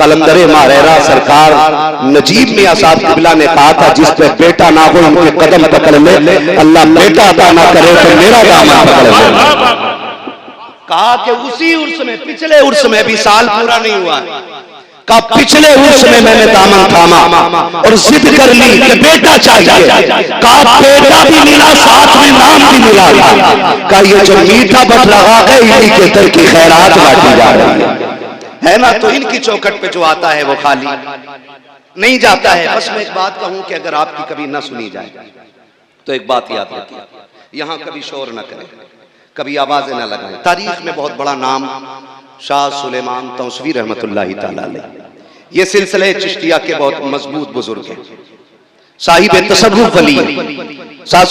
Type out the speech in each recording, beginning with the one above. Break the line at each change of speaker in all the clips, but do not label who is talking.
कलंदरे मारेरा सरकार नजीब मियां साहब किबला ने कहा था, जिस पे बेटा ना हो उनके कदम पकड़ ले, अल्लाह बेटा अता ना करे तो मेरा दामन पकड़ ले। कहा कि उसी उर्स में, पिछले उर्स में भी साल पूरा नहीं हुआ, का पिछले उर्स में मैंने दामन थामा और जिद कर ली कि बेटा चाहिए। का बेटा भी मिला, साथ में नाम भी मिला। का ये जो मीठा बट रहा है इन्हीं के दर की खैरात बांटी जा रही है ना। तो इनकी चौखट पे जो आता है वो खाली नहीं जाता है। बस मैं एक बात कहूं कि अगर आपकी कभी ना सुनी जाए तो एक बात याद रखिए, यहां कभी शोर ना करें, कभी आवाजें ना लगाएं। तारीख में बहुत बड़ा नाम शाह सुलेमान तौसवी रहमतुल्लाहि तआला अलैह, ये सिलसिले चिश्तिया के बहुत मजबूत बुजुर्ग हैं, साहिब तसव्वुफ वली शाह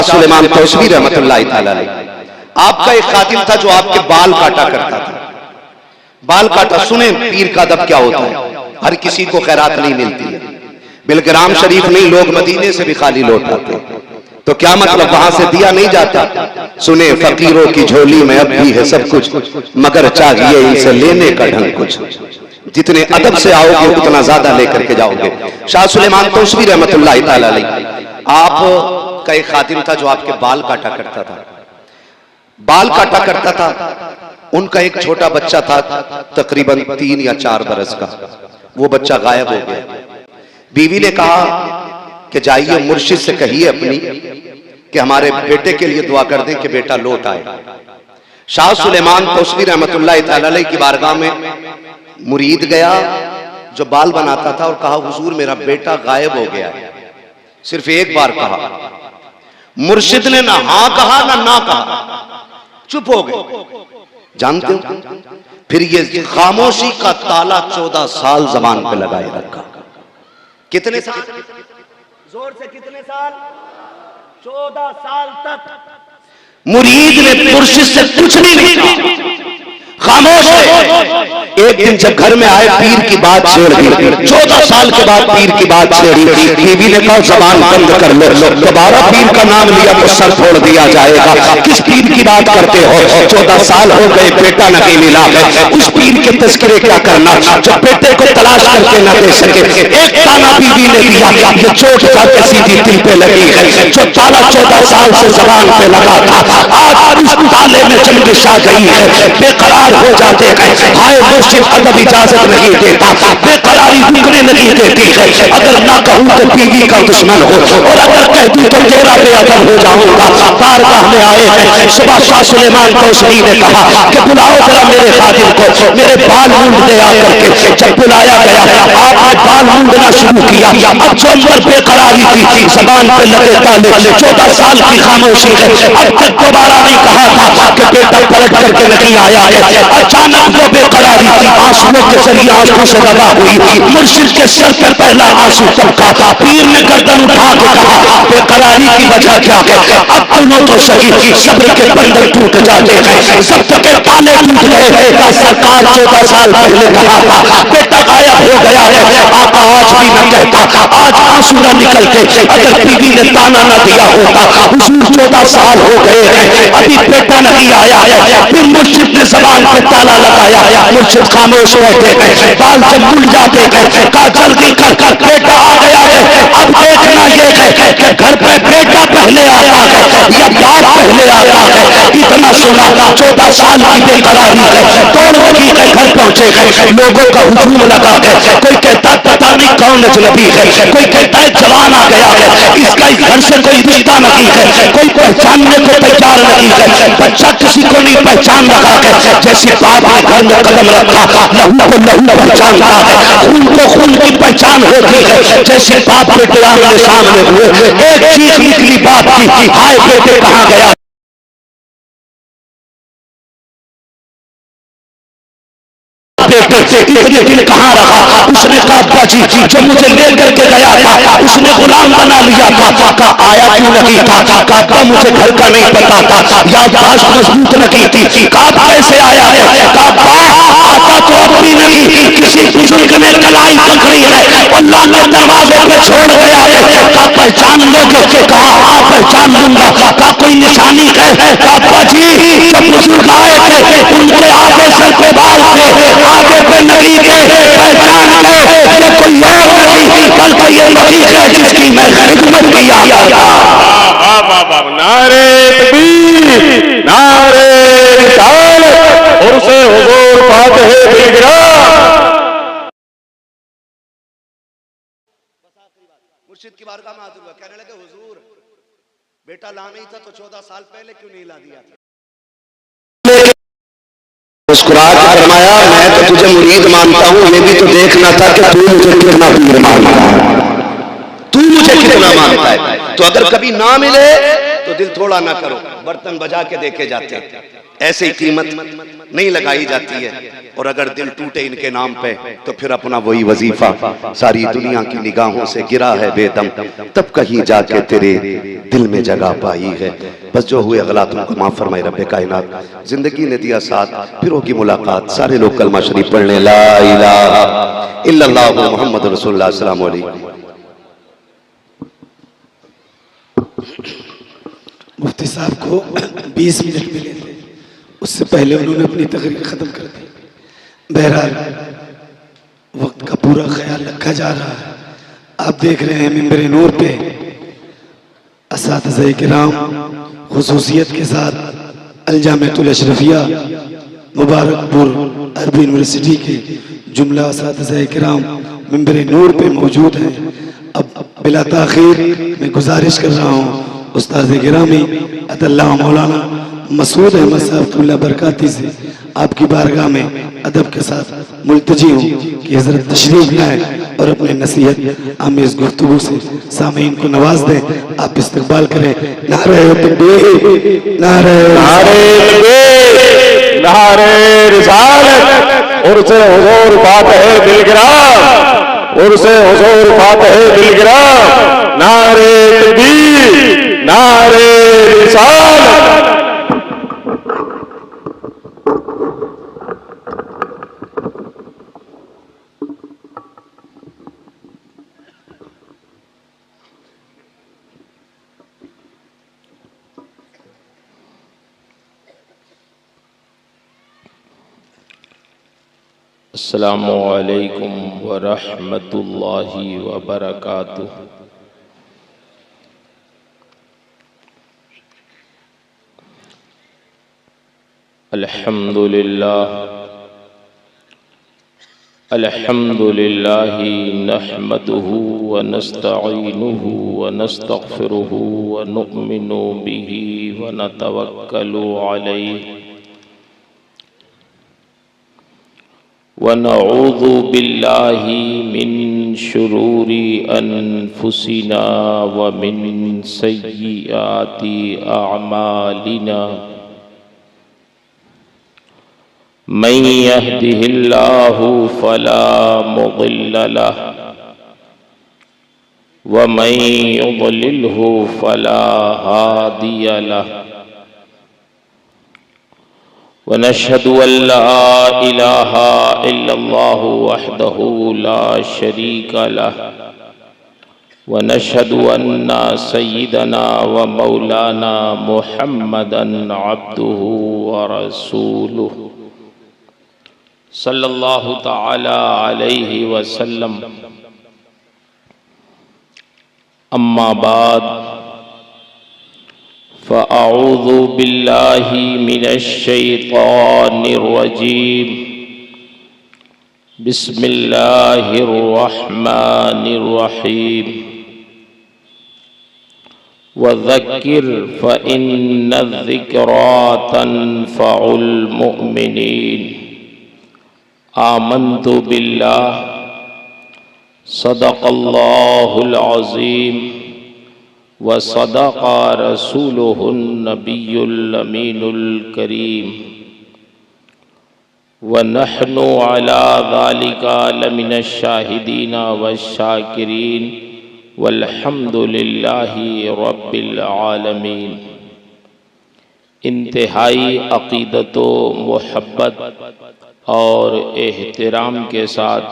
सुलेमान तौसवी रहमतुल्लाहि तआला अलैह। आपका एक खादिम था जो आपके बाल काटा करता था। बाल काटा, सुने पीर का अदब क्या होता है, हर किसी को खैरात नहीं मिलती है। बिलग्राम शरीफ नहीं, लोग मदीने से भी खाली लौट आते, तो क्या मतलब वहां से दिया नहीं जाता। सुने फकीरों की झोली में अब भी है सब कुछ, मगर चाहिए इनसे लेने का ढंग कुछ। जितने अदब से आओगे उतना ज्यादा लेकर के जाओगे। शाह सुलेमान तौसवी रहमतुल्लाहि तआला अलैह आप का एक खादिम था जो आपके बाल काटा करता था। बाल काटा करता था, उनका एक छोटा बच्चा था तकरीबन 3 या 4 बरस का, वो बच्चा गायब हो गया। बीवी ने कहा कि जाइए मुर्शिद से कहिए अपनी कि हमारे बेटे के लिए दुआ कर दें कि बेटा लौट आए। शाह सुलेमान तौसवी रहमतुल्लाहि तआला अलैह की बारगाह में मुरीद गया जो बाल बनाता था और कहा, हुजूर मेरा बेटा गायब हो गया है। सिर्फ एक बार कहा, मुर्शिद ने ना हाँ कहा ना कहा, चुप हो गए। जानते हो फिर ये खामोशी का ताला 14 साल जबान पे लगाए रखा। कितने साल? जोर से कितने साल? 14 साल तक मुरीद ने मुर्शिद से कुछ नहीं कहा, खामोश है। एक दिन जब घर में आए पीर की बात छेड़ दी, 14 साल के बाद पीर की बात छेड़ी। बीवी ने कहा जबान बंद कर लो, दोबारा पीर का नाम लिया तो सर फोड़ दिया जाएगा। किस पीर की बात करते हो? 14 साल हो गए बेटा नहीं मिला है, उस पीर के तस्करे क्या करना जो बेटे को तलाश करके न दे सके। एक ताना बीवी ने दिया, ये चोट जाके सीधी दिल पे लगी है। जो ताला 14 साल से जबान पे लगा था, आज उस ताले में जंजिश आ गई है, बेकरार हो जाते हैं। हाय मुर्शिद अदब इजाजत नहीं देता, बेकरारी रुकने नहीं देती है। अगर ना कहूं तो बीवी का दुश्मन हो, और अगर कह दूं तो तेरा बेअदब हो जाऊंगा। बारगाह में आए हैं, सुबह शाह सुलेमान तौसवी ने कहा कि बुलाओ जरा मेरे खादिम को, मेरे बाल मूंद दे आकर के। जब बुलाया गया, आपने बाल मूंदना शुरू किया। अब जो अंदर बेकरारी थी, जबान पे लगे ताले, 14 साल की खामोशी है। अब तक दोबारा नहीं कहा था कि बेटा पलट करके नहीं आया है। अचानक वो बेकरारी आंसुओं के जरिए आंखों से लगा हुई, मुर्शिद के सर पर पहला आंसू टपका। पीर ने गर्दन उठा के कहा, बेकरारी की वजह क्या है? अब दोनों तो सही, सब्र के बंधन टूट जाते हैं, सब्र के ताले टूट गए। सरकार 14 साल पहले कहा था बेटा गायब हो गया है, आका आज भी न कहता, आज आंसू न निकलते। अगर बीवी ने ताना न दिया होता, हुजूर 14 साल हो गए हैं, अभी बेटा नहीं आया है। फिर मुर्शिद ने जबान पे ताला लगाया, मुर्शिद खामोश बैठे हैं। बाल जब मुड़ जाते हैं, कहा जल्दी कर बेटा आ गया है। अब देखना ये है कि घर पे बेटा पहले आता है या बाप पहले आता है। इतना सुना, 14 साल की बेकरारी है, दौड़ लगी है, घर पहुंचे हैं, लोगों का हुजूम लगा है। कोई कहता पता नहीं कौन अजनबी है, कोई कहता है जवान आ गया है, इसका इस घर से कोई रिश्ता नहीं है, कोई पहचानने को तैयार नहीं है। बच्चा किसी को नहीं पहचान रहा है। जैसे बाप ने घर में कदम रखा, लहू को लहू पहचानता है, खून को खून की पहचान होती है। जैसे बाप बेटे आमने सामने हुए, एक चीज निकली बाप की, हाय बेटे कहाँ गया? इतने दिन कहाँ रहा? उसने कहा अब्बा जी जो मुझे लेकर के गया था उसने गुलाम बना लिया था। का आया क्यों नहीं था? का मुझे घर का नहीं पता था, याददाश्त मजबूत नहीं थी। का कैसे आया है? का आता तो अपनी नहीं, किसी बुजुर्ग ने कलाई पकड़ी है, अल्लाह ने दरवाजे पे छोड़ गया है। का पहचान लोगे? कहा हाँ पहचान लूंगा। का कोई निशानी है? का अब्बा जी जब बुजुर्ग आए थे उनके आगे सर पे बाल थे, आगे पे नबी थे, मुर्शिद की बारगाह में हाजिर हुआ, कहने लगे हुजूर बेटा लाना ही था तो 14 साल पहले क्यों नहीं ला दिया था? मुस्कुरा के फरमाया, मैं तो तुझे मुरीद मानता हूं, ये भी तो देखना था कि तू मुझे कितना पीर मानता है, तू मुझे कितना मानता है। तो अगर कभी ना मिले तो दिल थोड़ा ना करो, बर्तन बजा के देखे जाते हैं, ऐसे ही कीमत नहीं लगाई जाती है। और अगर दिल टूटे इनके नाम पे तो फिर अपना वही वजीफा, सारी दुनिया की निगाहों से गिरा है बेदम, तब कहीं जाके तेरे दिल में जगह पाई है। बस जो हुए गलतियों को माफ फरमाए रब्बे कायनात। जिंदगी ने दिया साथ, फिर होगी मुलाकात। सारे लोग कलमा शरीफ पढ़ लें, ला इलाहा इल्लल्लाह मुहम्मद रसूलुल्लाह। अस्सलामु अलैकुम।
मुफ्ती साहब को 20 मिनट मिले थे, उससे पहले उन्होंने अपनी तकरीर खत्म कर दी। बहरहाल वक्त का पूरा ख्याल रखा जा रहा है। आप देख रहे हैं मिंबर नूर पे असातिज़ा किराम खुसूसियत के साथ अल-जामिअतुल अशरफिया मुबारकपुर अरबी यूनिवर्सिटी के जुमला असातिज़ा किराम मिंबर नूर पे मौजूद हैं। अब बिला ताखीर मैं गुजारिश कर रहा हूँ उस्ताद गिरामी अतल्लाह मौलाना मसूद अहमद साहब तुल्ला बरकाती से आपकी बारगाह में अदब के साथ मुल्तजी हूँ कि हजरत तशरीफ लाए और अपने नसीहत आमेज गुफ्तगू से सामीन को नवाज दें। आप इस्तकबाल करें। नारे तकबीर, नारे रिसालत, उर्से हुजूर फातिह बिलगिराम, उर्से हुजूर फातिह बिलगिराम, नारे तकबीर, नारे रिसालत।
अस्सलामु अलैकुम व रहमतुल्लाहि व बरकातुहू। अल्हम्दुलिल्लाह अल्हम्दुलिल्लाहि नहमदुहु व नस्तईनुहु व नस्तगफिरुहु व नुअमिनु बिही व नतवक्कलु अलैहि व नऊज़ु बिल्लाहि मिन शुरूरि अनफुसिना व मिन सय्यिआति अअमालिना। मन यहदिहिल्लाहु फला मुदिल्ल लहु व मन युद्लिल्हु फला हादिय लहु। व नशहदु अल्ला इलाहा इल्लल्लाहु वहदहु ला शरीका लहु व नशहदु अन्ना सय्यिदना व मौलाना मुहम्मदन अब्दुहु व रसूलुहु सल्लल्लाहु तआला अलैहि वसल्लम। अम्मा बाद फ़अऊज़ु बिल्लाहि मिनश शैतानिर रजीम। बिस्मिल्लाहिर रहमानिर रहीम। वज़क्किर फ़इन्नज़्ज़िक्रा तन्फ़उल मुअमिनीन। आमन्तु बिल्लाह सदक़ल्लाहुल अज़ीम व सदक़ा रसूलुहुन नबियुल अमीनुल करीम व नहनु अला ज़ालिका लमिनश शाहिदीना वश्शाकिरीन वल्हम्दुलिल्लाहि रब्बिल आलमीन। इंतहाई अक़ीदत व मुहब्बत और एहतराम के साथ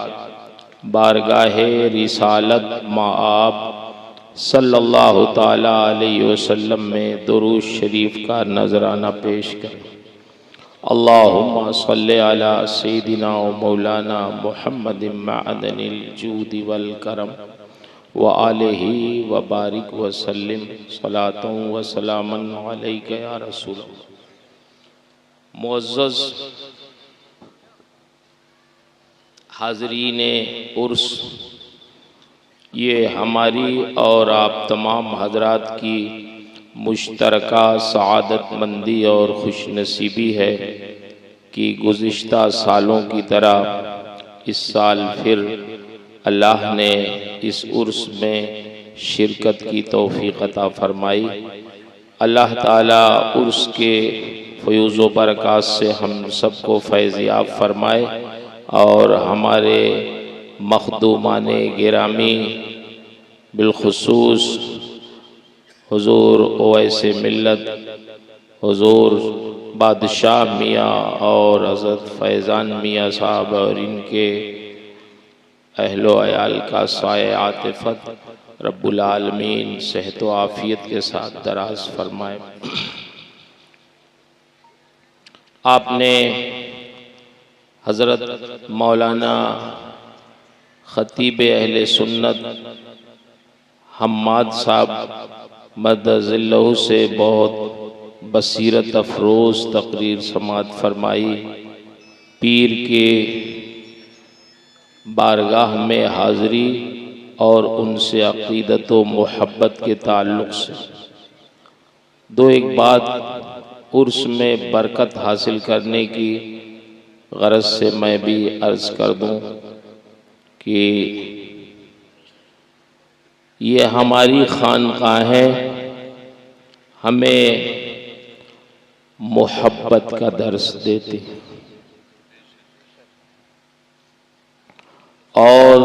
बारगाहे रिसालत माआब सल्लल्लाहु ताला अलैहि वसल्लम में दुरूद शरीफ का नजराना पेश करें। अल्लाहुम्मा सल्लि अला सय्यिदिना व मौलाना मुहम्मदिन मअदनिल जूदि वल करम व आलिहि व बारिक व सल्लिम सलातन व सलामन अलैका या रसूल अल्लाह। मुअज़्ज़ज़ हाज़रीन उर्स, ये हमारी और आप तमाम हजरात की मुश्तरका सआदतमंदी और खुशनसीबी है कि गुज़िश्ता सालों की तरह इस साल फिर अल्लाह ने इस उर्स में शिरकत की तौफ़ीक़ अता फ़रमाई। अल्लाह ताला उर्स के फ़यूज़ व बरक़ात से हम सबको फैज़याब फ़रमाए और हमारे मख़दूमान गिरामी बिलख़ुसूस हुज़ूर ओवैसे मिल्लत, हुज़ूर बादशाह मियाँ और हज़रत फैज़ान मियाँ साहब और इनके अहलो अयाल का साए आतिफ़त रब्बुल आलमीन सेहत व आफ़ियत के साथ दराज फरमाए। आपने हज़रत मौलाना ख़तीब अहले सुन्नत हम्माद साहब मदज़िल्लहु से बहुत बसीरत अफरोज़ तकरीर समात फरमाई। पीर के बारगाह में हाज़री और उनसे अक़ीदत व मोहब्बत के ताल्लुक़ से दो एक बात उर्स में बरकत हासिल करने की गरज से मैं भी अर्ज़ कर दूं कि ये हमारी खानकाहें हमें मोहब्बत का दर्स देती और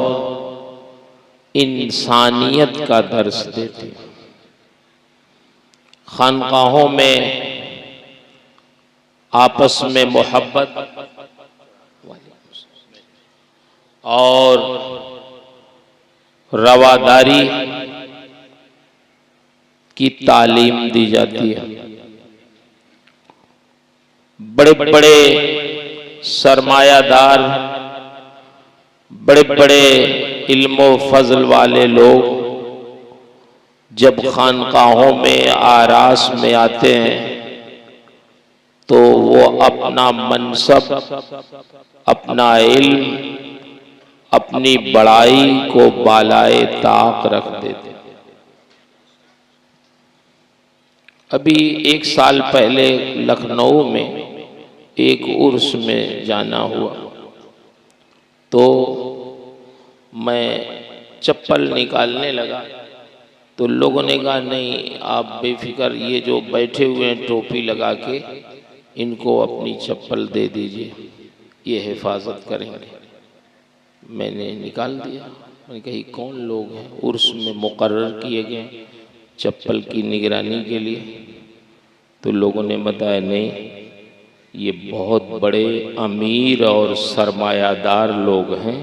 इंसानियत का दर्स देती। खानकाहों में आपस में मोहब्बत और रवादारी की तालीम दी जाती है। बड़े बड़े सरमायादार, बड़े बड़े इल्म व फजल वाले लोग जब खानकाहों में आरास में आते हैं तो वो अपना मनसब, अपना इल्म, अपनी बड़ाई को बालाए ताक रख देते। अभी एक साल पहले लखनऊ में एक उर्स में जाना हुआ तो मैं चप्पल निकालने लगा तो लोगों ने कहा नहीं आप बेफिक्र, ये जो बैठे हुए हैं टोपी लगा के इनको अपनी चप्पल दे दीजिए, ये हिफाजत करेंगे। मैंने निकाल दिया। मैंने कही कौन लोग हैं? उर्स में मुकर्रर किए गए चप्पल की निगरानी के लिए। तो लोगों ने बताया नहीं, ये बहुत बड़े अमीर और सरमायादार लोग हैं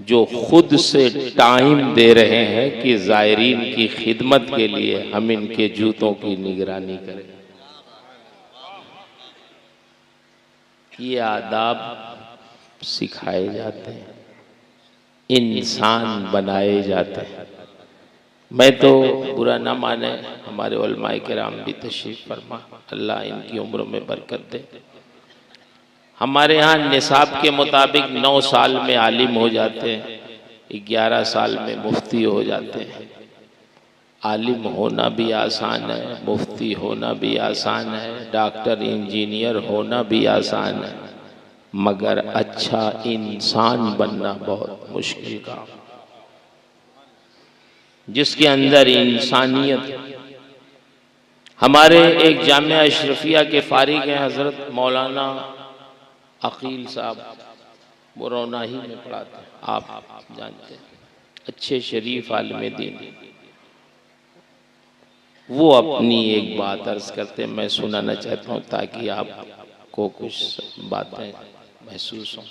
जो खुद से टाइम दे रहे हैं कि ज़ायरीन की खिदमत के लिए हम इनके जूतों की निगरानी करें। ये आदाब सिखाए जाते हैं, इंसान बनाए जाते हैं। मैं तो बुरा ना माने, हमारे उलमाए किराम भी तशरीफ़ फरमा, अल्लाह इनकी उम्र में बरकत दे। हमारे यहाँ निसाब के मुताबिक 9 साल में आलिम हो जाते हैं, 11 साल में मुफ्ती हो जाते हैं। आलिम होना भी आसान है, मुफ्ती होना भी आसान है, डॉक्टर इंजीनियर होना भी आसान है, मगर अच्छा इंसान बनना बहुत मुश्किल काम। जिसके अंदर इंसानियत। हमारे एक जामिया अशरफिया के फारिग हैं हज़रत मौलाना अकील साहब, वो रौनाही में पढ़ाते हैं, आप जानते हैं, अच्छे शरीफ आलिम दीन। वो अपनी एक बात अर्ज करते, मैं सुनाना चाहता हूँ ताकि आपको कुछ बातें महसूस हों।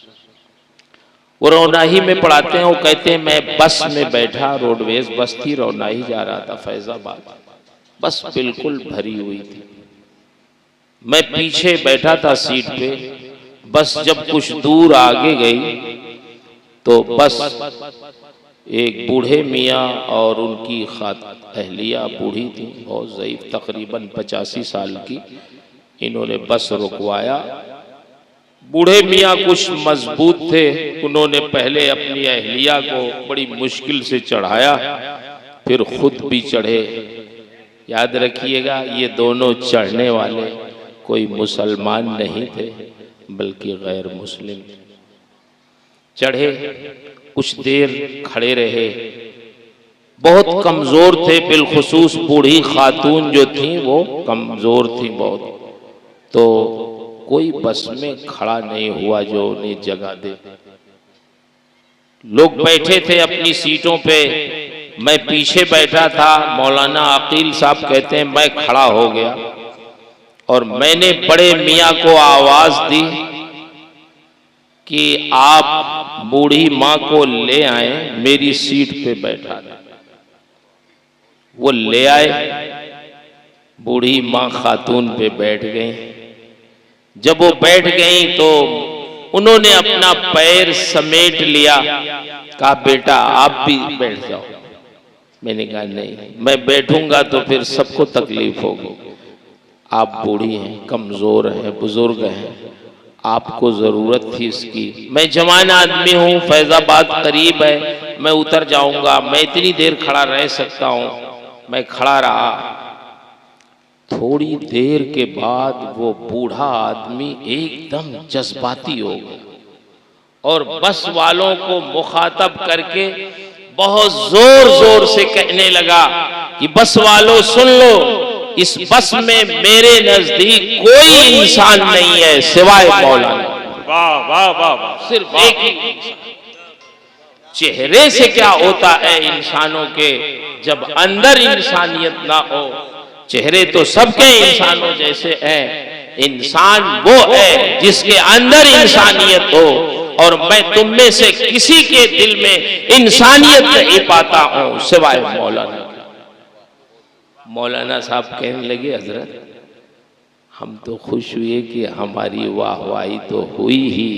वो रौनाही में पढ़ाते हैं। वो कहते हैं मैं बस में बैठा, रोडवेज बस थी, रौनाही जा रहा था फैजाबाद, बस बिल्कुल भरी हुई थी। मैं पीछे बैठा था सीट पे। बस जब कुछ दूर आगे गई तो बस एक बूढ़े मियाँ और उनकी अहलिया बूढ़ी थी, बहुत ज़ईफ, तकरीबन 85 साल की। इन्होंने बस रुकवाया, बूढ़े मियाँ कुछ मजबूत थे, उन्होंने पहले अपनी अहलिया को बड़ी मुश्किल से चढ़ाया, फिर खुद भी चढ़े। याद रखिएगा, ये दोनों चढ़ने वाले कोई मुसलमान नहीं थे बल्कि गैर मुस्लिम। चढ़े, कुछ देर खड़े रहे, बहुत कमजोर थे, बिलखुसूस बूढ़ी खातून जो थी वो कमजोर थी बहुत, तो कोई बस में खड़ा नहीं हुआ जो उन्हें जगह दे। लोग बैठे थे अपनी सीटों पे, मैं पीछे बैठा था। मौलाना अकील साहब कहते हैं मैं खड़ा हो गया और मैंने बड़े मियाँ को आवाज दी कि आप बूढ़ी माँ को ले आए, मेरी सीट पे बैठा था। वो ले आए, बूढ़ी माँ खातून पे बैठ गई। जब वो बैठ गई तो उन्होंने अपना पैर समेट लिया, कहा बेटा आप भी बैठ जाओ। मैंने कहा नहीं, मैं बैठूंगा तो फिर सबको तकलीफ होगी। आप बूढ़ी हैं, कमजोर हैं, बुजुर्ग हैं, आपको जरूरत थी इसकी। मैं जवान आदमी हूँ, फैजाबाद करीब है, मैं उतर जाऊंगा, मैं इतनी देर खड़ा रह सकता हूँ। मैं खड़ा रहा। थोड़ी देर के बाद वो बूढ़ा आदमी एकदम जज्बाती हो गया और बस वालों को मुखातब करके बहुत जोर जोर से कहने लगा कि बस वालों सुन लो, इस बस में मेरे नजदीक कोई इंसान नहीं है सिवाय मौलाना।
वाह वाह वाह वाह,
सिर्फ एक ही। चेहरे से क्या होता है इंसानों के जब अंदर इंसानियत ना हो। चेहरे तो सबके इंसानों जैसे हैं, इंसान वो है जिसके अंदर इंसानियत हो, और मैं तुम में से किसी के दिल में इंसानियत नहीं पाता हूं सिवाय मौलाना। मौलाना साहब कहने लगे हजरत हम तो खुश हुए कि हमारी वाहवाही तो हुई ही,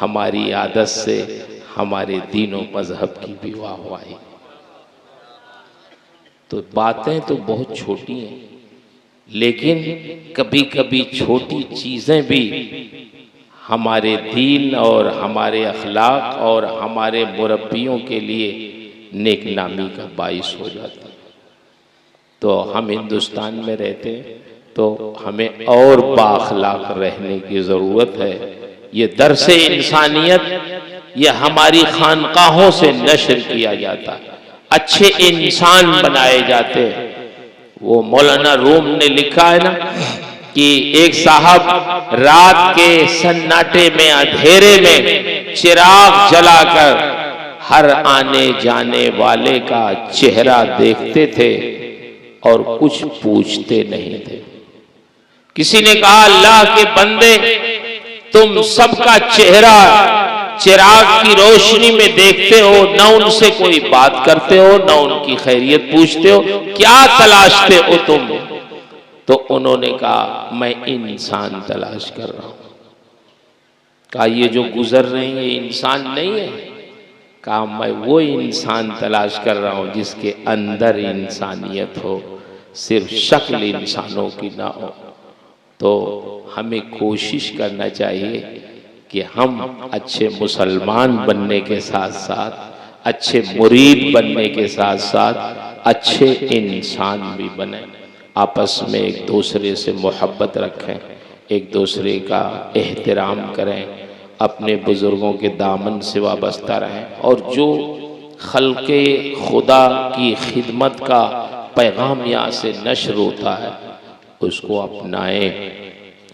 हमारी आदत से हमारे दीनों मजहब की भी वाहवाही। तो बातें तो बहुत छोटी हैं, लेकिन कभी कभी छोटी चीजें भी हमारे दीन और हमारे अखलाक और हमारे मुरब्बियों के लिए नेकनामी का बाइस हो जाती है। तो हम हिंदुस्तान में रहते हैं तो हमें और बाअखलाक रहने की ज़रूरत है। ये दरसे इंसानियत ये हमारी खानकाहों से नशर किया जाता है, अच्छे इंसान बनाए जाते हैं। वो मौलाना रूम ने लिखा है ना कि एक साहब रात के सन्नाटे में अंधेरे में चिराग जलाकर हर आने जाने वाले का चेहरा देखते थे और कुछ पूछते नहीं थे। किसी ने कहा अल्लाह के बंदे तुम सबका चेहरा चिराग की रोशनी में देखते हो, न उनसे कोई बात करते हो, न उनकी खैरियत पूछते हो, क्या तलाशते हो तुम? तो उन्होंने कहा मैं इंसान तलाश कर रहा हूं। कहा ये जो गुजर रहे हैं ये इंसान नहीं है? कहा मैं वो इंसान तलाश कर रहा हूं जिसके अंदर इंसानियत हो, सिर्फ शक्ल इंसानों की ना हो। तो हमें कोशिश करना चाहिए कि हम अच्छे मुसलमान बनने के साथ साथ अच्छे मुरीद बनने के साथ साथ अच्छे इंसान भी बने, आपस में एक दूसरे से मोहब्बत रखें, एक दूसरे का एहतराम करें, अपने बुजुर्गों के दामन से वाबस्ता रहें, और जो खल्के खुदा की खिदमत का पैगाम यहाँ से नशर होता है उसको अपनाएं।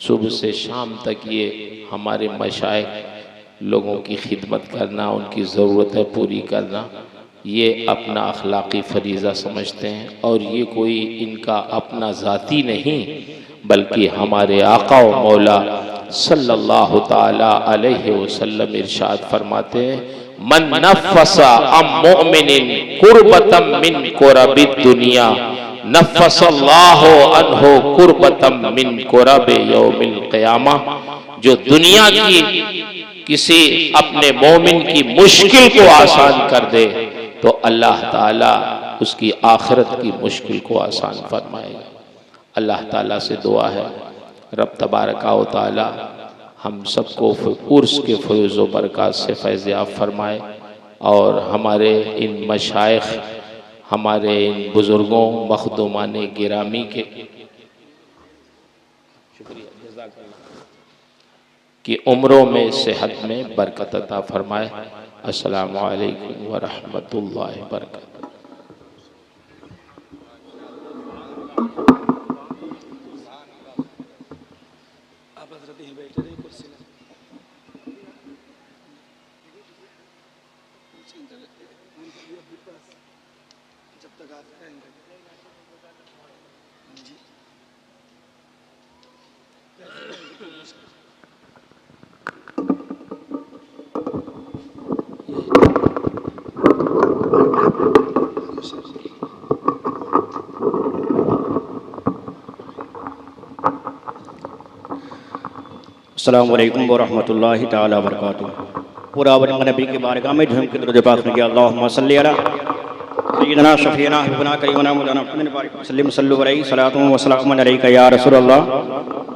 सुबह से शाम तक ये हमारे मशाइख लोगों की खिदमत करना, उनकी ज़रूरतें पूरी करना, ये अपना अखलाक़ी फरीज़ा समझते हैं, और ये कोई इनका अपना ज़ाती नहीं बल्कि हमारे आका व मौला सल्लल्लाहु ताला अलैहि वसल्लम इरशाद फरमाते हैं मन नफ़सा अम मुमिनिन कुर्बतम मिन कुरबिद दुनिया नफ़सल्लाहु अन्हु कुर्बतम मिन कुरबे यौमिल क़ियामा। जो दुनिया की किसी अपने मोमिन की मुश्किल को आसान कर दे तो अल्लाह ताला उसकी आखिरत की मुश्किल को आसान फरमाएगा। अल्लाह ताला से दुआ है रब तबारका व ताला हम सबको उर्स के फयूज़ व बरक़ात से फैज़ याफ़ फरमाए और हमारे इन मशाइख़, हमारे इन बुज़ुर्गों मख़दूमान गिरामी के कि उम्रों में सेहत में बरकत अता फरमाए। अस्सलामु अलैकुम व रहमतुल्लाहि व बरकातहू।
अस्सलामु अलैकुम वरहमतुल्लाहि ताला वबरकातुहू। पूरा वरंग नबी के बारगाह में झूम के दरूद पाक में किया अल्लाहुम्मा सल्ली अला सय्यिदना शफीना हबीबना करीमना मौलाना मुहम्मद बारिक वसल्लम सल्लु अलैहि सलातु व सलाम अलैका या रसूलल्लाह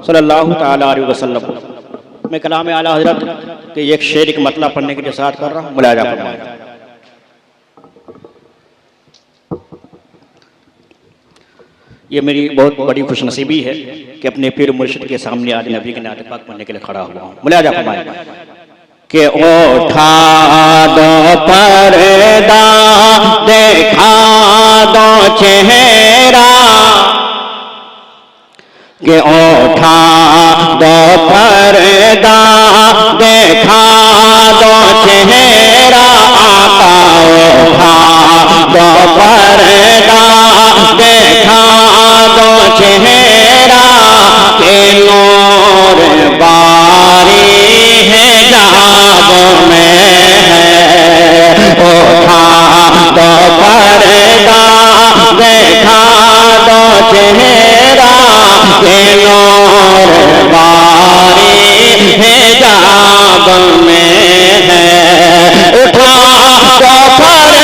सल्लल्लाहु ताला अलैहि वसल्लम। मैं कलाम आला हज़रत के एक शेर का मतलब पढ़ने के लिए साथ कर रहा हूँ, मुलाजा फरमाएं। ये मेरी बहुत बड़ी खुशनसीबी है कि अपने पीर मुर्शिद के सामने आज नबी के नात पाक पढ़ने के लिए खड़ा हुआ हूँ। मुलाजा फरमाएं कि उठा दो पर्दा देखा दो चेहरा, कि उठा दो पर्दा देखा दो चेहरा, आका उठा दो पर्दा देखा दो चेहरा, के नूर बारी है जाब में है। उठा दो पर्दा देखा दो चेहरा, के नूर बारी है जाब में है। उठा दो पर्दा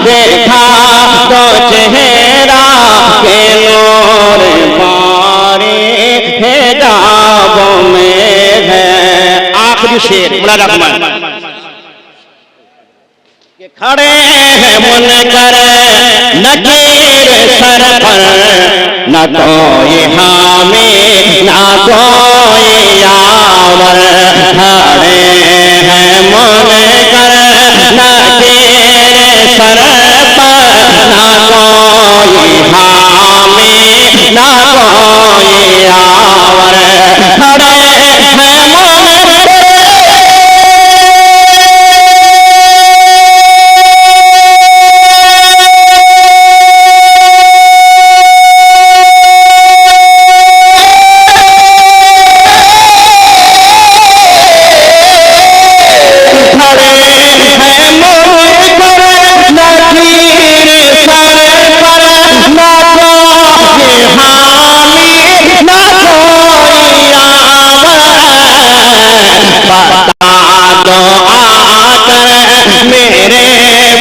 देखा दो चेहरा, के नूर बारी है जाब में है। आखिरी शेर मुलाजा फरमाएं। खड़े हैं मुनकर नकीर सर पर, न कोई हामी न कोई यावर। खड़े हैं मुनकर नकीर सर पर, न कोई हामी न कोई यावर। खड़े हैं मुनकर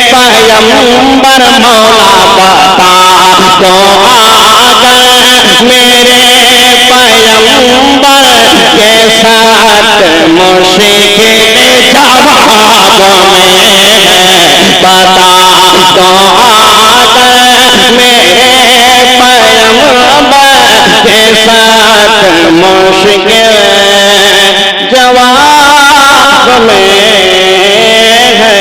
पैगंबर मौला बता दो आकर मेरे पैगंबर के साथ मुश्किल जवाब में बता दो आकर मेरे पैगंबर के साथ मुश्किल जवाब में है।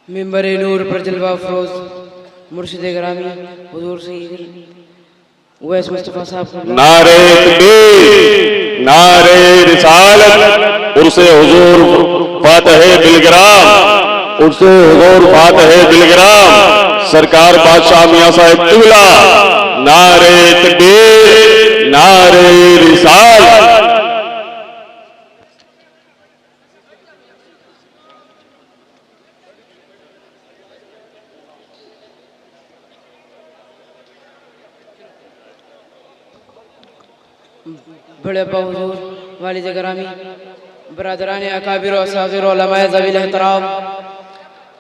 मिंबर नूर पर जलवा फरोज मुर्शिद ग्रामी हुजूर सैयद उवैस मुस्तफा साहब को
नारे तकबीर, नारे रिसालत, उर्से हुजूर फातह बिलग्राम, उर्से हुजूर फातह बिलग्राम सरकार बादशाह मियां साहिब तिगला। नारे तकबीर, नारे रिसालत।
बड़े अब्बा हुजूर वालिद ग्रामी बरदरान अकाबिर व असागिर उलमाए ज़वील एहतराम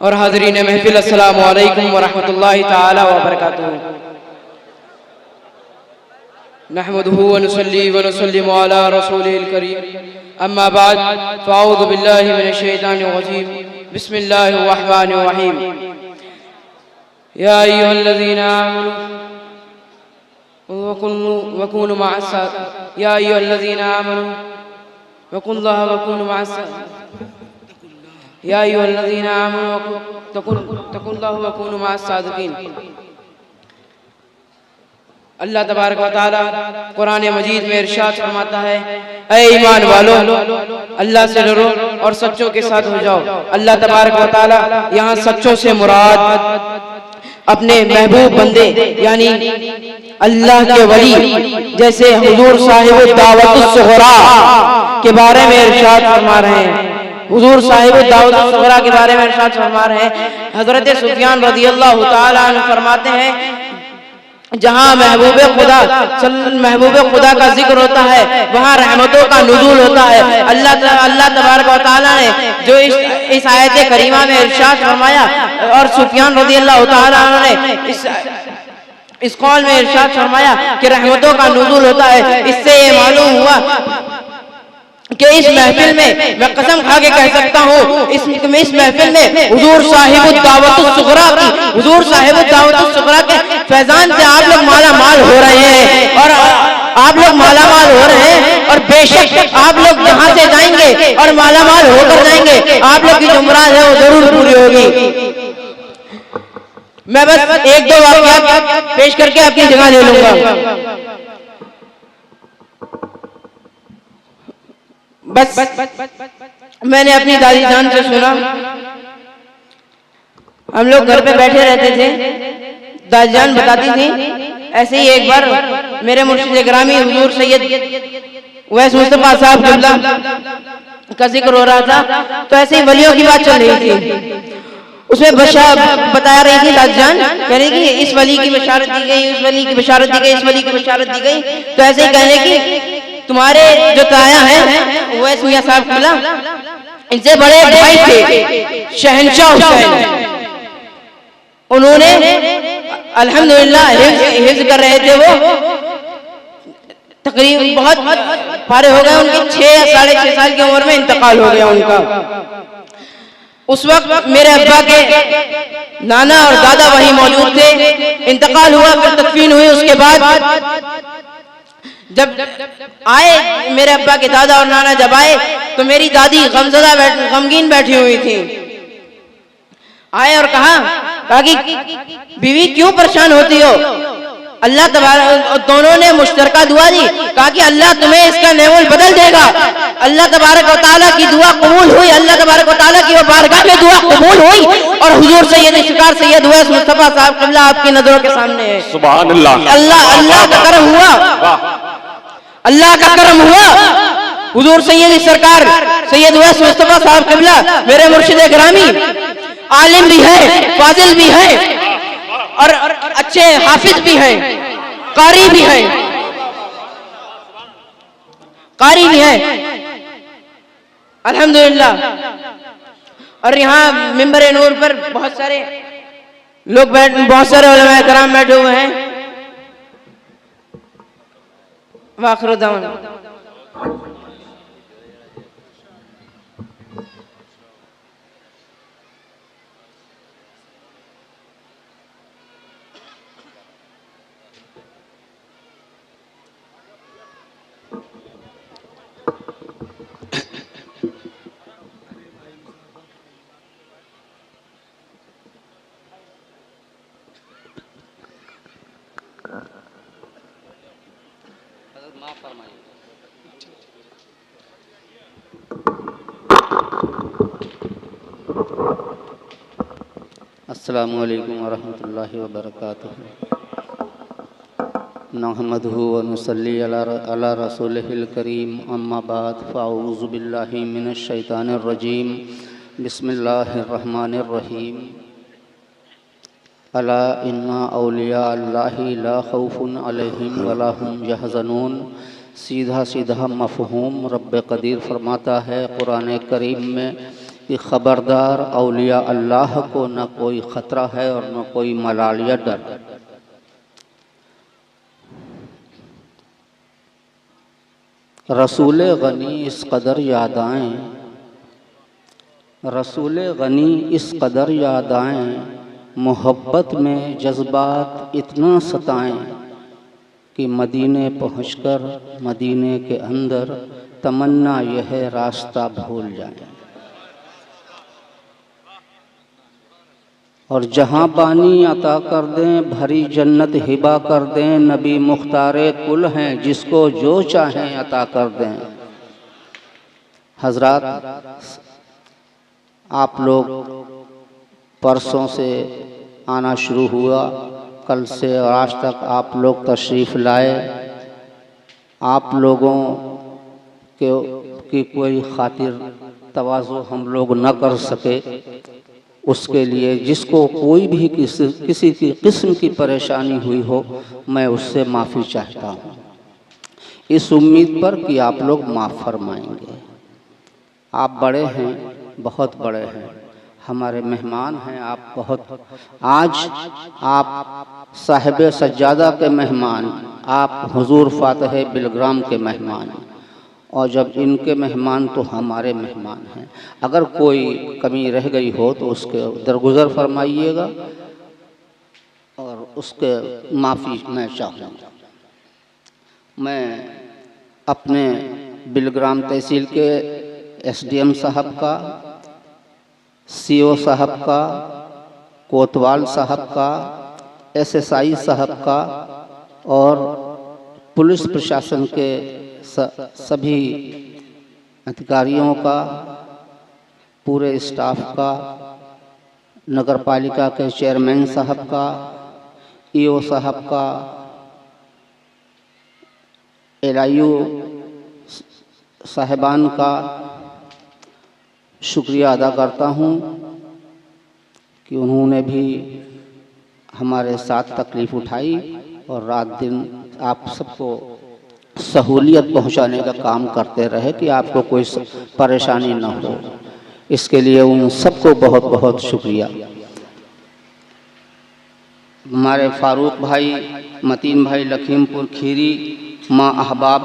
और हाज़रीन महफिल, अस्सलामु अलैकुम व रहमतुल्लाहि तआला व बरकातुहू। नहमदुहु व नुसल्ली व नुसल्लिमु अला रसूलिल करीम, अम्मा बाद फ़अऊज़ु बिल्लाहि मिनश शैतानिर रजीम, बिस्मिल्लाहिर रहमानिर रहीम। या अय्युहल्लज़ीना आमनू वकुनु मअस या अय्युहल्लज़ीना आमनू वकुल्लाह वकुनु मअस या अय्युहल्लज़ीना आमनू तकुल्लाह वकुनु मअस सादिकीन। अल्लाह तबारक व तआला कुरान मजीद में इरशाद फरमाता है, ऐ ईमान वालों, अल्लाह से डरो और सच्चों के साथ हो जाओ। अल्लाह तबारक व तआला यहाँ सच्चों से मुराद अपने महबूब बंदे यानी अल्लाह के वली जैसे हुजूर साहिब दावतुस सुगरा के बारे में इरशाद फरमा रहे हैं। हुजूर साहिब दावतुस सुगरा के बारे में इरशाद फरमा रहे हैं। हजरत सुफियान रज़ियल्लाहु ताला अन्हु फरमाते हैं, जहाँ महबूब खुदा का जिक्र होता है वहाँ रहमतों का नुज़ूल होता है। अल्लाह तबारक व तआला ने जो इस आयत करीमा में इरशाद फरमाया और सुफियान रज़ियल्लाहु ताला अन्हु ने इस कौल में इरशाद फरमाया कि रहमतों का नुज़ूल होता है, इससे ये मालूम हुआ कि इस महफिल में मैं कसम खा के कह सकता हूँ, इस महफिल में हुजूर साहिब दावतुस सुगरा के फैजान से आप लोग माला माल हो रहे हैं और आप लोग माला माल हो रहे हैं और बेशक आप लोग यहाँ से जाएंगे और माला माल होकर जाएंगे। आप लोग की जो मुराद है वो जरूर पूरी होगी। मैं बस एक दो वाक़ियात पेश करके अपनी जगह ले लूंगा। बस मैंने अपनी दादी जान से सुना, हम लोग घर पे बैठे रहते थे, दादी जान बताती थी ऐसे ही एक बार मेरे मुर्शिद ग्रामी हुजूर सैयद उवैस मुस्तफा साहब क़िबला का जिक्र हो रहा था, तो ऐसे ही वलियों की बात चल रही थी। उसमें बता रही थी दादी जान, कह रही कि इस वली की बशारत दी गई, उस वली की बशारत दी गई, इस वली की बशारत दी गई। तो ऐसे ही कहने की तुम्हारे जो ताया हैं उवैस मियां साहब क़िबला, इनसे बड़े भाई थे शहंशाह हुसैन, उन्होंने अल्हम्दुलिल्लाह हिफ्ज़ कर रहे थे, वो तकरीबन बहुत पारे हो गए, उनके 6 या 6.5 साल की उम्र में इंतकाल हो गया उनका। उस वक्त मेरे अब्बा के नाना और दादा वहीं मौजूद थे। इंतकाल हुआ, फिर तदफीन हुई। उसके बाद जब आए मेरे अब्बा के दादा और नाना जब आए तो मेरी दादी गमगीन बैठी हुई थी। आए और कहा कि बीवी क्यों परेशान होती हो? अल्लाह तबारक, दोनों ने मुश्तरका दुआ दी, कहा कि अल्लाह तुम्हें इसका नेवल बदल देगा। अल्लाह तबारक व तआला की दुआ कबूल हुई, अल्लाह तबारक व तआला की वो बारगाह में दुआ कबूल हुई और हुजूर सैयद सरकार सैयद उवैस मुस्तफा साहब क़िबला आपकी नजरों के सामने है।
सुभान अल्लाह।
अल्लाह का करम हुआ, अल्लाह का करम हुआ। हुजूर सैयद सरकार सैयद उवैस मुस्तफा साहब क़िबला मेरे मुर्शिद गिरामी आलिम भी है, फाजिल भी है और अच्छे हाफिज भी हैं, कारी भी हैं, कारी भी हैं अल्हम्दुलिल्लाह। और यहाँ मिंबर नूर पर बहुत सारे लोग बहुत सारे उलमा कराम बैठे हुए हैं। वाखिर दावन
अस्सलामु अलैकुम वरहमतुल्लाहि वबरकातुहू। नहमदुहु व नुसल्ली अला रसूलिहिल करीम, अम्मा बाद, फ़अऊज़ु बिल्लाहि मिनश शैतानिर रजीम, बिस्मिल्लाहिर रहमानिर रहीम। अला इन्ना औलिया अल्लाहि ला खौफुन अलैहिम वला हुम यहज़नून। सीधा सीधा मफ़हूम रब्ब क़दीर फरमाता है कुरान करीम में कि ख़बरदार औलिया अल्लाह को न कोई ख़तरा है और न कोई मलाल या डर। रसूल गनी इस कदर याद आएँ, रसूल गनी इस कदर याद आएँ, मोहब्बत में जज्बात इतना सताएँ कि मदीने पहुँचकर मदीने के अंदर तमन्ना यह रास्ता भूल जाएँ। और जहाँ पानी अता कर दें भरी जन्नत हिबा कर दें, नबी मुख्तारे कुल हैं जिसको जो चाहें अता कर दें। हजरात, आप लोग परसों से आना शुरू हुआ, कल से और आज तक आप लोग तशरीफ़ लाए। आप लोगों की कोई खातिर तवाज़ु हम लोग न कर सके, उसके लिए जिसको कोई भी किसी की किस्म की परेशानी हुई हो, मैं उससे माफ़ी चाहता हूँ, इस उम्मीद पर कि आप लोग माफ़ फरमाएंगे। आप बड़े हैं, बहुत बड़े हैं, हमारे मेहमान हैं आप बहुत। आज आप साहिब सज्जादा के मेहमान, आप हुजूर फातह बिलग्राम के मेहमान, और जब इनके मेहमान तो हमारे मेहमान हैं। अगर कोई कमी रह गई हो तो उसके दरगुज़र फरमाइएगा और उसके माफ़ी मैं चाहूँगा। मैं अपने बिलग्राम तहसील के एसडीएम साहब का, सीओ साहब का, कोतवाल साहब का, एसएसआई साहब का और पुलिस प्रशासन के सभी अधिकारियों का, पूरे स्टाफ का, नगर पालिका के चेयरमैन साहब का, ईओ साहब का, एलआईयू साहिबान का शुक्रिया अदा करता हूँ कि उन्होंने भी हमारे साथ तकलीफ़ उठाई और रात दिन आप सबको सहूलियत पहुंचाने का काम करते रहे कि आपको कोई परेशानी न हो। इसके लिए उन सबको बहुत बहुत शुक्रिया। हमारे फारूक भाई, मतीन भाई लखीमपुर खीरी, माँ अहबाब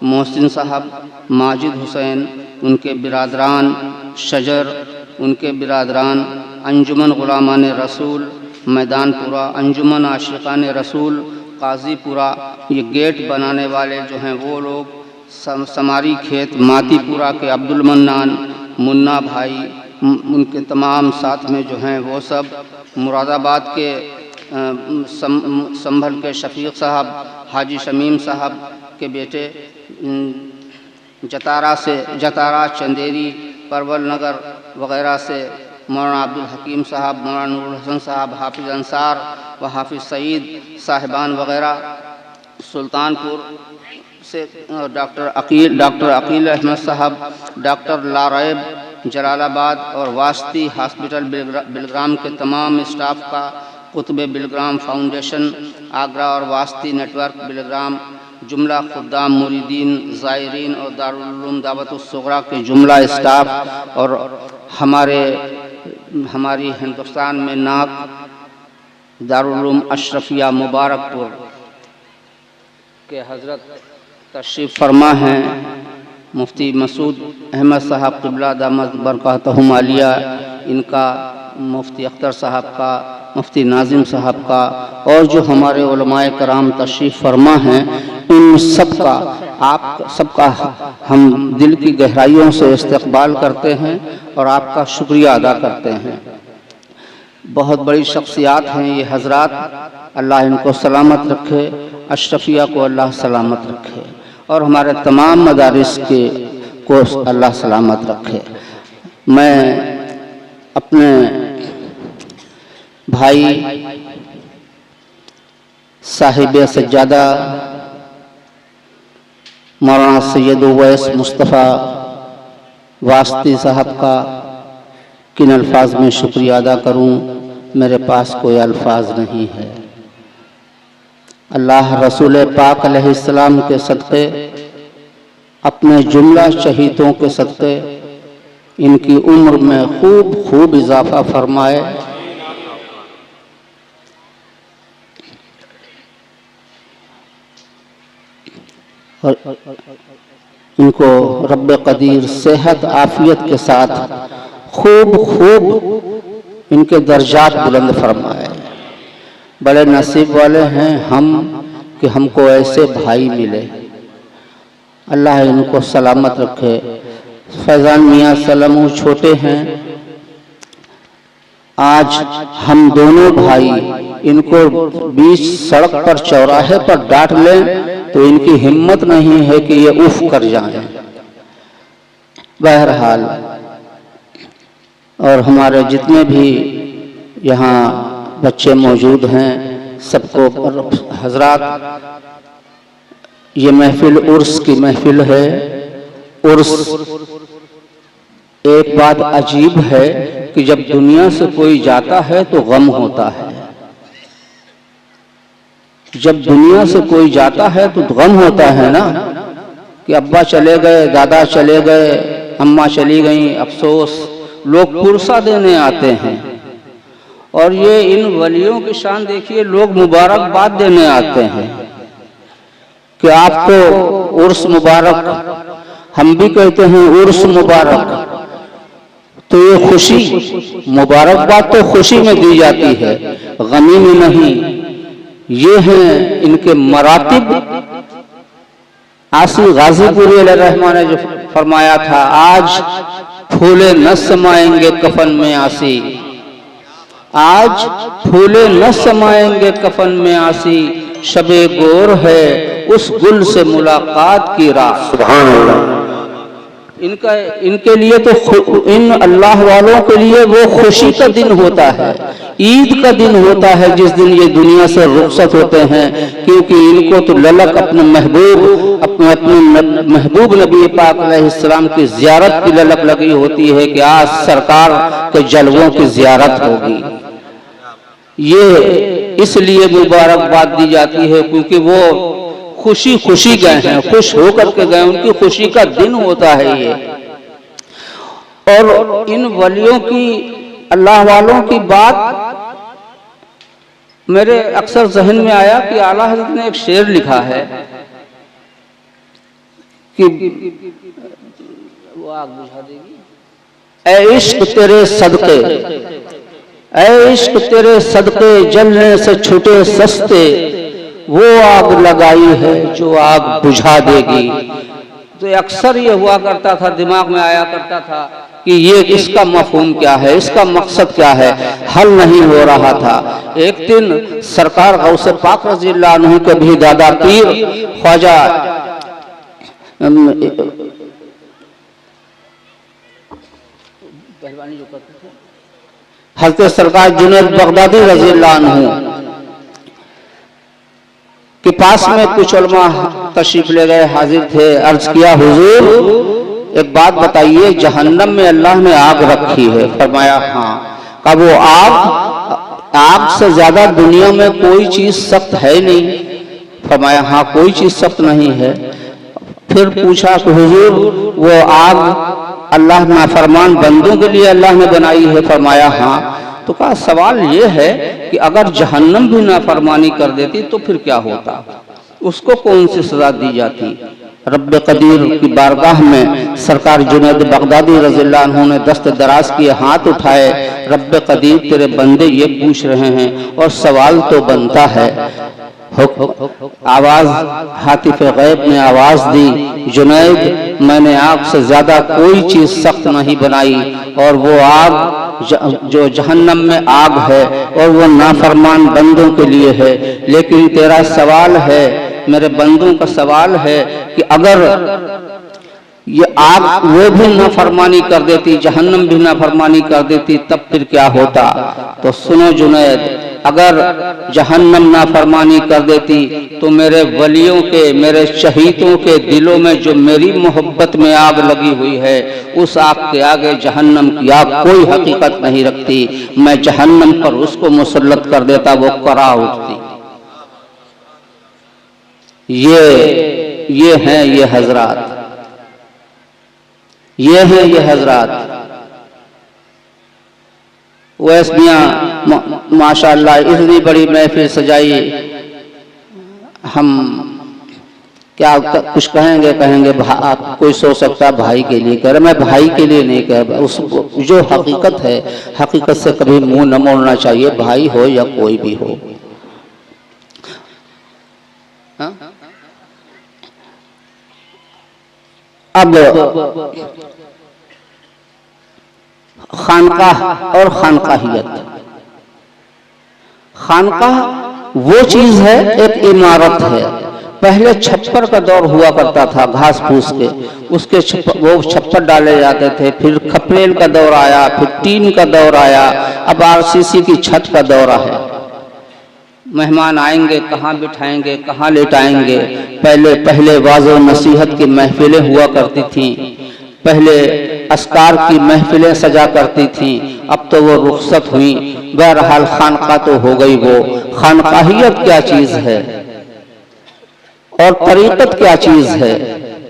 मोहसिन साहब, माजिद हुसैन, उनके बिरादरान, शजर, उनके बिरादरान, अंजुमन गुलामान रसूल, मैदानपुरा, अंजुमन आशिकान रसूल, काजीपुरा, ये गेट बनाने वाले जो हैं वो लोग, समारी खेत मातीपुरा के अब्दुल मन्नान, मुन्ना भाई, उनके तमाम साथ में जो हैं वो सब, मुरादाबाद के संभल के शफीक साहब, हाजी शमीम साहब के बेटे, जतारा, चंदेरी, परवल नगर वग़ैरह से मौलाना अब्दुल हकीम साहब, मौलाना नूरुल हसन साहब, हाफिज़ अंसार व हाफिज़ सईद साहिबान वग़ैरह, सुल्तानपुर से डॉक्टर अकील अहमद साहब, डॉक्टर लारैब जलालाबाद और वास्ती हॉस्पिटल बिलग्राम के तमाम स्टाफ का, कुतुब बिलग्राम फाउंडेशन आगरा और वास्ती नेटवर्क बिलग्राम, जुमला खुद्दाम, मुरीदीन, ज़ायरीन और दारुल उलूम दावतुस्सुग़रा के जुमला स्टाफ और हमारी हिंदुस्तान में नाक दारुल उलूम अशरफिया मुबारकपुर के हज़रत तशरीफ़ फरमा हैं मुफ्ती मसूद अहमद साहब क़िबला दामत बरकातहुम आलिया, इनका, मुफ्ती अख्तर साहब का, मुफ्ती नाजिम साहब का और जो हमारे उलमाए कराम तशरीफ़ फरमा हैं, इन सबका, आप सबका हम दिल की गहराइयों से इस्तक़बाल करते हैं और आपका शुक्रिया अदा करते हैं। बहुत बड़ी शख्सियात हैं ये हज़रात, अल्लाह इनको सलामत रखे, अशरफिया को अल्लाह सलामत रखे और हमारे तमाम मदारिस को अल्लाह सलामत रखे। मैं अपने भाई साहिब सज्जादा मौलाना सैयद उवैस मुस्तफ़ा वास्ती साहब का किन अल्फाज में शुक्रिया अदा करूं, मेरे पास कोई अल्फाज नहीं है। अल्लाह रसूल पाक अलैहिस्सलाम के सदक़े, अपने जुमला शहीदों के सदक़े इनकी उम्र में खूब इजाफा फरमाए। और इनको रब्ब कदीर सेहत आफियत के साथ खूब इनके दर्जात बुलंद फरमाए। बड़े नसीब वाले हैं हम कि हमको ऐसे भाई मिले। अल्लाह इनको सलामत रखे। फैज़ान मियाँ सलामू छोटे हैं, आज हम दोनों भाई इनको बीच सड़क पर चौराहे पर डांट लें तो इनकी हिम्मत नहीं है कि ये उफ कर जाएं। बहरहाल, और हमारे जितने भी यहाँ बच्चे मौजूद हैं सबको हजरात, ये महफिल उर्स की महफिल है। उर्स एक बात अजीब है कि जब दुनिया से कोई जाता है तो गम होता है, जब दुनिया से कोई जाता है तो गम होता है ना, कि अब्बा चले गए, दादा चले गए, अम्मा चली गई, अफसोस। लोग पुरसा देने आते हैं और ये इन वलियों की शान देखिए, लोग मुबारकबाद देने आते हैं कि आपको उर्स मुबारक। हम भी कहते हैं उर्स मुबारक, तो ये खुशी, मुबारकबाद तो खुशी में दी जाती है, गमी में नहीं। ये हैं इनके मरातिब। आसी गाजीपुरी अलैहिर्रहमान ने जो फरमाया था, आज फूले न समाएंगे कफन में आसी, आज फूले न समाएंगे कफन में आसी, शबे गोर है उस गुल से मुलाकात की रात। सुभान अल्लाह। इनके लिए तो, इन अल्लाह वालों के लिए वो खुशी का दिन होता है, ईद का दिन होता है जिस दिन ये दुनिया से रुखसत होते हैं, क्योंकि इनको तो ललक अपने महबूब नबी पाक अलैहिस्सलाम की ज़ियारत की ललक लगी होती है कि आज सरकार के जलवों की ज़ियारत होगी। ये इसलिए मुबारकबाद दी जाती है क्योंकि वो खुशी गए हैं, खुश होकर के गए, उनकी खुशी का दिन होता है ये। और इन वलियों की, अल्लाह वालों की बात मेरे अक्सर जहन में आया कि आला हज़रत ने एक शेर लिखा है कि वो आग बुझा देगी, ऐ इश्क तेरे सदके, ऐ इश्क तेरे सदके जलने से छूटे सस्ते, वो आग लगाई है जो आग बुझा देगी। तो अक्सर ये हुआ करता था, दिमाग में आया करता था कि ये इसका मफहूम क्या है, इसका मकसद क्या है, हल नहीं हो रहा था। एक दिन सरकार गौसे पाक रज़ियल्लाहु अन्हु के भी दादा पीर ख्वाजा हज़रत सरकार जुनैद बगदादी रज़ियल्लाहु अन्हु के पास में कुछ उलमा तशरीफ ले गए, हाजिर थे। अर्ज किया, हुजूर एक बात बताइए, जहन्नम में अल्लाह ने आग रखी है? फरमाया हाँ। कब वो आग से ज्यादा दुनिया में कोई चीज सख्त है नहीं? फरमाया हाँ, कोई चीज सख्त नहीं है। फिर पूछा कि हुजूर वो आग अल्लाह नाफरमान बंदों के लिए अल्लाह ने बनाई है? फरमाया हाँ। तो कहा सवाल ये है कि अगर जहन्नम भी नाफरमानी कर देती तो फिर क्या होता, उसको कौन सी सजा दी जाती? रब्बे कदीर की बारगाह में सरकार जुनैद बगदादी रज़ियल्लाहु अन्हु ने दस्त दराज किए, हाथ उठाए, रब्बे कदीर तेरे बंदे ये पूछ रहे हैं और सवाल तो बनता है। आवाज हातिफ गैब ने आवाज दी, जुनैद मैंने आग से ज्यादा कोई चीज सख्त नहीं बनाई, और वो आग जो जहन्नम में आग है और वो नाफरमान बंदों के लिए है। लेकिन तेरा सवाल है, मेरे बंदों का सवाल है कि अगर ये आग वो भी नाफरमानी कर देती, जहन्नम भी नाफरमानी कर देती, तब फिर क्या होता? तो सुनो जुनैद, अगर जहन्नम नाफरमानी कर देती तो मेरे वलियों के, मेरे शहीदों के दिलों में जो मेरी मोहब्बत में आग लगी हुई है, उस आग के आगे जहन्नम की आग कोई हकीकत नहीं रखती। मैं जहन्नम पर उसको मुसल्लत कर देता, वो करा उठती। ये हैं ये हजरात, ये हैं ये हजरात। वैस मियाँ माशाअल्लाह इतनी बड़ी महफिल सजाई, हम क्या कुछ कहेंगे? कोई सोच सकता है भाई के लिए कह रहे, मैं भाई के लिए नहीं कह रहा, उस जो हकीकत है, हकीकत से कभी मुंह न मोड़ना चाहिए, भाई हो या कोई भी हो। हा? अब खानकाह और खानकाहियत। खानकाह वो चीज है, एक इमारत है। पहले छप्पर का दौर हुआ करता था, घास फूस के, उसके वो छप्पर डाले जाते थे। फिर खपरेल का दौर आया, फिर टीन का दौर आया, अब आरसीसी की छत का दौरा है। मेहमान आएंगे, कहाँ बिठाएंगे, कहाँ लेटाएंगे। पहले वाज़ो नसीहत की महफिलें हुआ करती थीं, पहले अस्कार की महफिलें सजा करती थीं, अब तो वो रुखसत हुई। बहरहाल खानका तो हो गई। वो खानकाहियत क्या चीज है और तरीक़त क्या चीज है?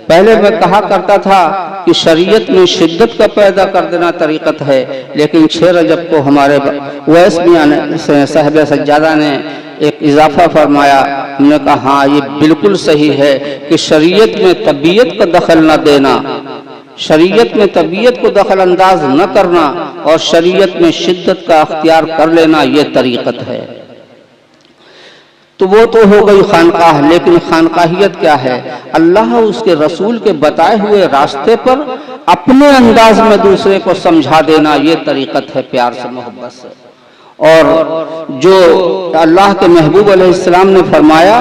पहले मैं कहा करता था कि शरीयत में शिद्दत का पैदा कर देना तरीक़त है, लेकिन 6 रजब को हमारे वैस मियां ने, साहिब सज्जादा ने एक इजाफा फरमाया। हमने कहा हाँ, ये बिल्कुल सही है कि शरीयत में तबीयत का दखल न देना, शरीयत में तबीयत को दखल अंदाज न करना और शरीयत में शिद्दत का अख्तियार कर लेना, ये तरीक़त है। तो वो तो हो गई खानकाह, लेकिन खानकाहियत क्या है? अल्लाह उसके रसूल के बताए हुए रास्ते पर अपने अंदाज में दूसरे को समझा देना, ये तरीक़त है, प्यार से, मोहब्बत से। और जो अल्लाह के महबूब अलैहिस्सलाम ने फरमाया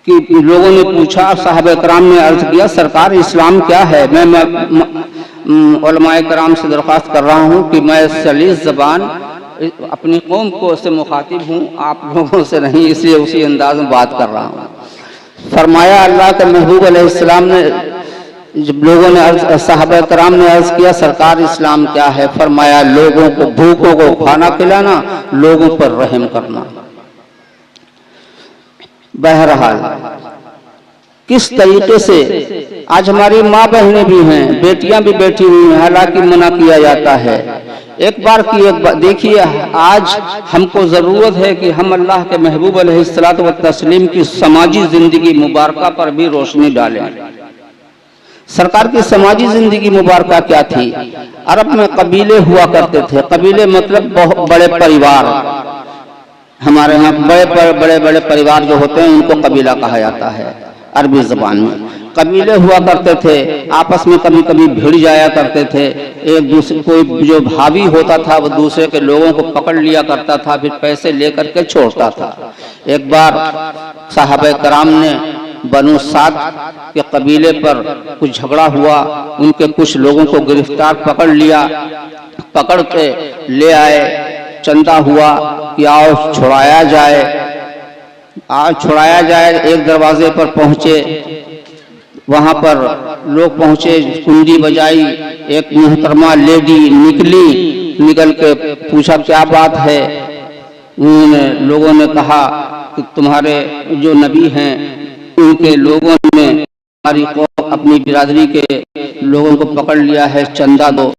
कि लोगों ने पूछा, साहबे कराम ने अर्ज किया, सरकार इस्लाम क्या है? मैं उलमाए कराम से दरख्वास्त कर रहा हूँ कि मैं सलीस ज़बान अपनी कौम को से मुखातिब हूँ, आप लोगों से नहीं, इसलिए उसी अंदाज में बात कर रहा हूँ। फरमाया अल्लाह के महबूब अलैहिस्सलाम ने, जब लोगों ने, साहबा कराम ने अर्ज किया, सरकार इस्लाम क्या है? फरमाया लोगों को, भूखों को खाना खिलाना, लोगों पर रहम करना। बहरहाल किस तरीके से आज हमारी माँ बहनें भी हैं, बेटियां भी बैठी हुई हैं, हालांकि मना किया जाता है। एक बार देखिए, आज हमको जरूरत है कि हम अल्लाह के महबूब अलैहिस्सलातु व तस्लीम की समाजी जिंदगी मुबारका पर भी रोशनी डालें। सरकार की समाजी जिंदगी मुबारका क्या थी? अरब में कबीले हुआ करते थे। कबीले मतलब बहुत बड़े परिवार। हमारे यहाँ बड़े बड़े परिवार जो होते हैं उनको कबीला कहा जाता है अरबी जबान में। कबीले हुआ करते थे, आपस में कभी कभी भिड़ जाया करते थे। एक दूसरे कोई जो भावी होता था वो दूसरे के लोगों को पकड़ लिया करता था, फिर पैसे लेकर के छोड़ता था। एक बार साहबे कराम ने बनु साद के कबीले पर कुछ झगड़ा हुआ, उनके कुछ लोगों को गिरफ्तार पकड़ लिया, पकड़ के ले आए। चंदा हुआ कि आओ छुड़ाया जाए, आज छुड़ाया जाए। एक दरवाजे पर पहुंचे, वहां पर लोग पहुंचे, कुंडी बजाई, एक मोहतरमा लेडी निकली, निकल के पूछा क्या बात है। उन्होंने लोगों ने कहा कि तुम्हारे जो नबी हैं उनके लोगों ने हमारी कौम अपनी बिरादरी के लोगों को पकड़ लिया है, चंदा दो।